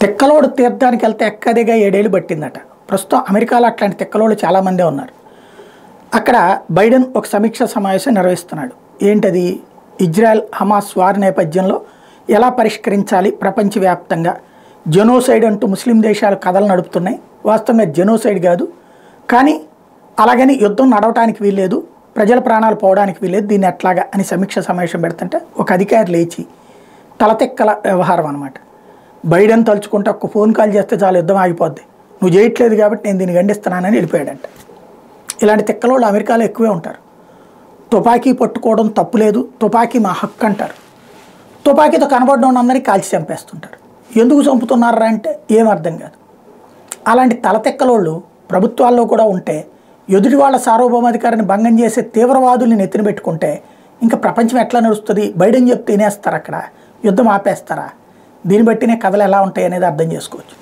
తిక్కలోడు తీర్థానికి వెళ్తే ఎక్కదిగా 7 ఏళ్ళు పట్టిందట. ప్రస్తుతం అమెరికాలో అట్లాంటి తిక్కలోళ్ళు చాలామందే ఉన్నారు. అక్కడ బైడెన్ ఒక సమీక్ష సమావేశం నిర్వహిస్తున్నాడు. ఏంటది? ఇజ్రాయెల్ హమాస్ వార్ నేపథ్యంలో ఎలా పరిష్కరించాలి, ప్రపంచవ్యాప్తంగా జెనోసైడ్ అంటూ ముస్లిం దేశాలు కథలు నడుపుతున్నాయి. వాస్తవంగా జెనోసైడ్ కాదు, కానీ అలాగని యుద్ధం నడవటానికి వీల్లేదు, ప్రజల ప్రాణాలు పోవడానికి వీల్లేదు, దీన్ని ఎట్లాగా అని సమీక్ష సమావేశం పెడుతుంటే ఒక అధికారి లేచి తలతెక్కల వ్యవహారం అనమాట. బైడెన్ తలుచుకుంటే ఒక ఫోన్ కాల్ చేస్తే చాలా యుద్ధం ఆగిపోద్ది, నువ్వు చేయట్లేదు కాబట్టి నేను దీన్ని ఖండిస్తున్నానని వెళ్ళిపోయాడంట. ఇలాంటి తిక్కలోళ్ళు అమెరికాలో ఎక్కువే ఉంటారు. తుపాకీ పట్టుకోవడం తప్పు లేదు, తుపాకీ మా హక్కు అంటారు. తుపాకీతో కనబడడం అందరినీ కాల్చి చంపేస్తుంటారు. ఎందుకు చంపుతున్నారా అంటే ఏం అర్థం కాదు. అలాంటి తలతెక్కలోళ్ళు ప్రభుత్వాల్లో కూడా ఉంటే ఎదుటి వాళ్ళ సార్వభౌమాధికారాన్ని భంగం చేసే తీవ్రవాదుల్ని నెత్తిన పెట్టుకుంటే ఇంకా ప్రపంచం ఎట్లా నడుస్తుంది? బైడెన్ చెప్తే వినేస్తారు, అక్కడ యుద్ధం ఆపేస్తారా? దీన్ని బట్టినే కథలు ఎలా ఉంటాయి అనేది అర్థం చేసుకోవచ్చు.